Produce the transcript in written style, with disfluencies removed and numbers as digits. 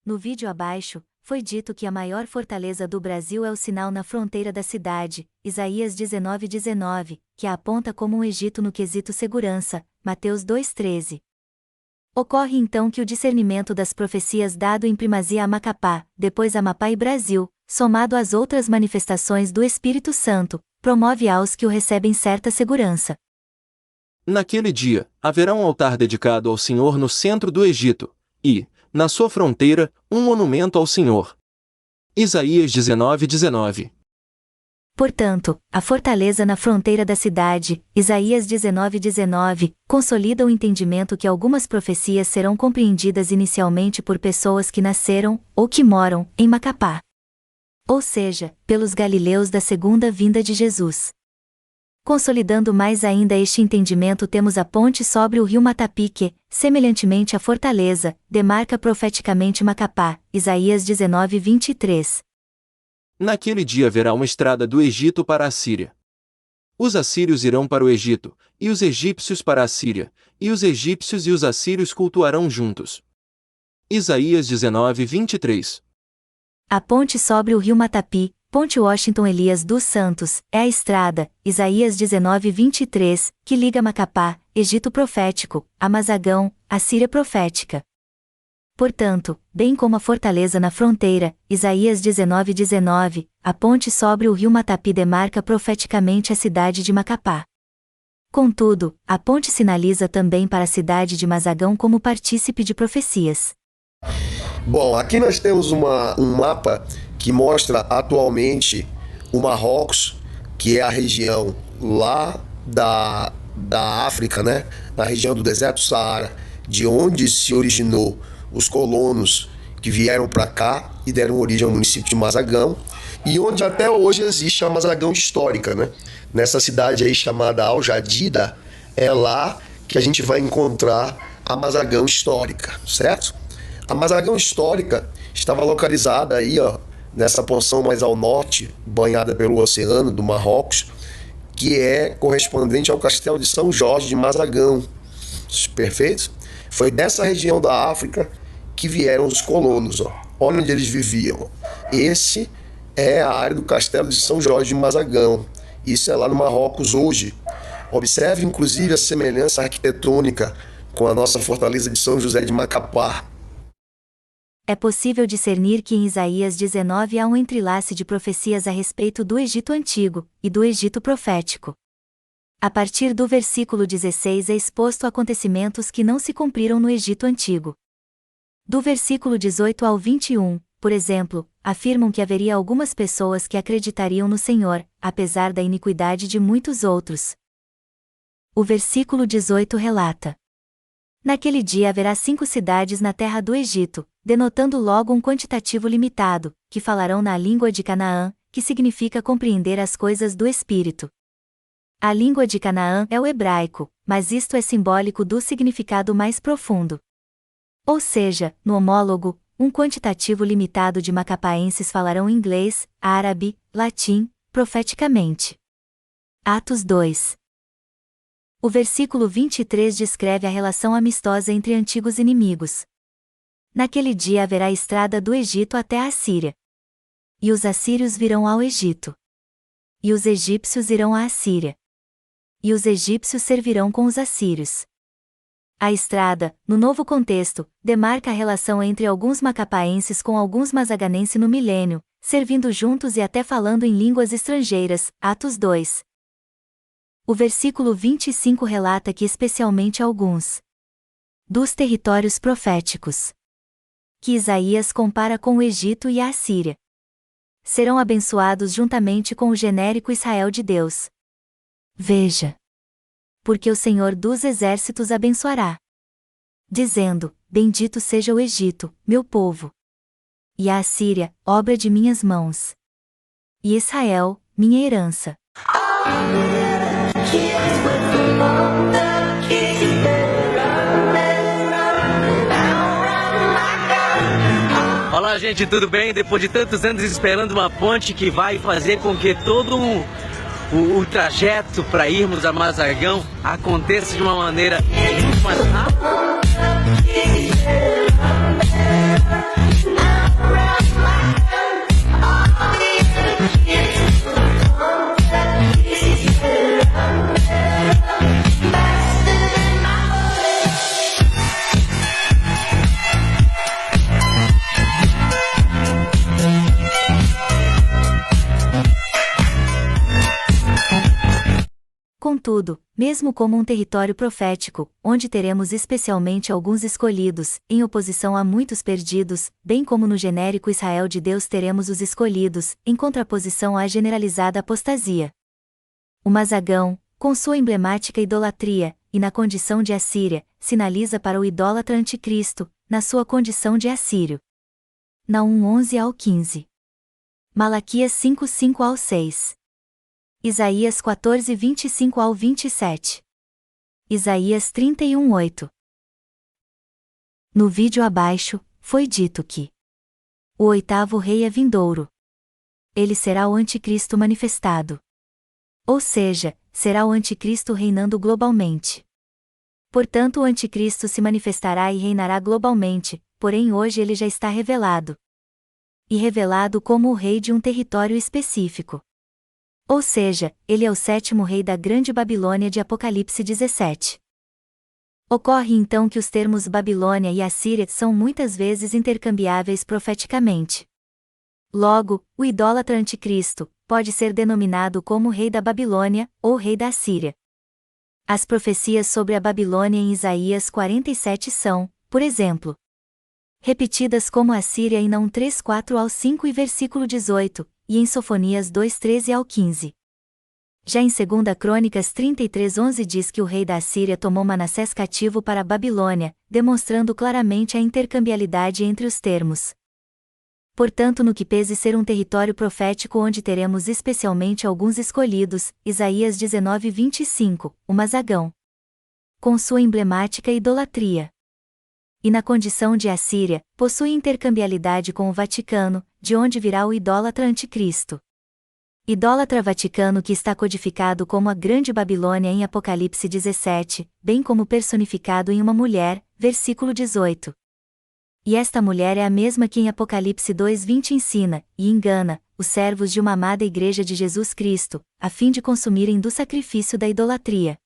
No vídeo abaixo, foi dito que a maior fortaleza do Brasil é o sinal na fronteira da cidade, Isaías 19:19, que a aponta como um Egito no quesito segurança, Mateus 2:13. Ocorre então que o discernimento das profecias dado em primazia a Macapá, depois Amapá e Brasil, somado às outras manifestações do Espírito Santo, promove aos que o recebem certa segurança. Naquele dia, haverá um altar dedicado ao Senhor no centro do Egito, e, na sua fronteira, um monumento ao Senhor. Isaías 19:19. Portanto, a fortaleza na fronteira da cidade, Isaías 19:19, consolida o entendimento que algumas profecias serão compreendidas inicialmente por pessoas que nasceram, ou que moram, em Macapá. Ou seja, pelos galileus da segunda vinda de Jesus. Consolidando mais ainda este entendimento, temos a ponte sobre o rio Matapi que, semelhantemente à fortaleza, demarca profeticamente Macapá, Isaías 19:23. Naquele dia haverá uma estrada do Egito para a Síria. Os assírios irão para o Egito, e os egípcios para a Síria, e os egípcios e os assírios cultuarão juntos. Isaías 19:23. A ponte sobre o rio Matapi, Ponte Washington Elias dos Santos, é a estrada, Isaías 19:23, que liga Macapá, Egito profético, a Mazagão, a Síria profética. Portanto, bem como a fortaleza na fronteira, Isaías 19:19, a ponte sobre o rio Matapi demarca profeticamente a cidade de Macapá. Contudo, a ponte sinaliza também para a cidade de Mazagão como partícipe de profecias. Bom, aqui nós temos um mapa que mostra atualmente o Marrocos, que é a região lá da África, né? Na região do deserto Saara, de onde se originou os colonos que vieram para cá e deram origem ao município de Mazagão, e onde até hoje existe a Mazagão histórica, né? Nessa cidade aí chamada Al Jadida, é lá que a gente vai encontrar a Mazagão histórica, certo? A Mazagão histórica estava localizada aí, ó, nessa porção mais ao norte, banhada pelo oceano do Marrocos, que é correspondente ao castelo de São Jorge de Mazagão. Perfeito? Foi dessa região da África que vieram os colonos, ó. Olha onde eles viviam. Esse é a área do castelo de São Jorge de Mazagão. Isso é lá no Marrocos hoje. Observe inclusive a semelhança arquitetônica com a nossa fortaleza de São José de Macapá. É possível discernir que em Isaías 19 há um entrelace de profecias a respeito do Egito Antigo e do Egito Profético. A partir do versículo 16 é exposto acontecimentos que não se cumpriram no Egito Antigo. Do versículo 18 ao 21, por exemplo, afirmam que haveria algumas pessoas que acreditariam no Senhor, apesar da iniquidade de muitos outros. O versículo 18 relata: naquele dia haverá 5 cidades na terra do Egito, denotando logo um quantitativo limitado, que falarão na língua de Canaã, que significa compreender as coisas do Espírito. A língua de Canaã é o hebraico, mas isto é simbólico do significado mais profundo. Ou seja, no homólogo, um quantitativo limitado de macapaenses falarão inglês, árabe, latim, profeticamente. Atos 2. O versículo 23 descreve a relação amistosa entre antigos inimigos. Naquele dia haverá estrada do Egito até a Assíria. E os assírios virão ao Egito. E os egípcios irão à Assíria. E os egípcios servirão com os assírios. A estrada, no novo contexto, demarca a relação entre alguns macapaenses com alguns mazaganenses no milênio, servindo juntos e até falando em línguas estrangeiras, Atos 2. O versículo 25 relata que especialmente alguns dos territórios proféticos que Isaías compara com o Egito e a Assíria serão abençoados juntamente com o genérico Israel de Deus. Veja. Porque o Senhor dos Exércitos abençoará, dizendo: bendito seja o Egito, meu povo, e a Assíria, obra de minhas mãos, e Israel, minha herança. Olá, gente, tudo bem? Depois de tantos anos esperando uma ponte que vai fazer com que todo o trajeto para irmos a Mazagão aconteça de uma maneira muito mais rápida. Contudo, mesmo como um território profético, onde teremos especialmente alguns escolhidos, em oposição a muitos perdidos, bem como no genérico Israel de Deus teremos os escolhidos, em contraposição à generalizada apostasia. O Mazagão, com sua emblemática idolatria, e na condição de Assíria, sinaliza para o idólatra anticristo, na sua condição de assírio. Naum 11 ao 15. Malaquias 5, 5 ao 6. Isaías 14, 25 ao 27. Isaías 31, 8. No vídeo abaixo, foi dito que o oitavo rei é vindouro. Ele será o anticristo manifestado. Ou seja, será o anticristo reinando globalmente. Portanto, o anticristo se manifestará e reinará globalmente, porém hoje ele já está revelado. E revelado como o rei de um território específico. Ou seja, ele é o sétimo rei da Grande Babilônia de Apocalipse 17. Ocorre então que os termos Babilônia e Assíria são muitas vezes intercambiáveis profeticamente. Logo, o idólatra anticristo pode ser denominado como rei da Babilônia ou rei da Assíria. As profecias sobre a Babilônia em Isaías 47 são, por exemplo, repetidas como Assíria em Naum 3, 4 ao 5 e versículo 18, e em Sofonias 2, 13 ao 15. Já em 2 Crônicas 33, 11 diz que o rei da Assíria tomou Manassés cativo para a Babilônia, demonstrando claramente a intercambiabilidade entre os termos. Portanto, no que pese ser um território profético onde teremos especialmente alguns escolhidos, Isaías 19, 25, o Mazagão, com sua emblemática idolatria. E na condição de Assíria, possui intercambiabilidade com o Vaticano, de onde virá o idólatra anticristo. Idólatra Vaticano que está codificado como a Grande Babilônia em Apocalipse 17, bem como personificado em uma mulher, versículo 18. E esta mulher é a mesma que em Apocalipse 2:20 ensina, e engana, os servos de uma amada Igreja de Jesus Cristo, a fim de consumirem do sacrifício da idolatria.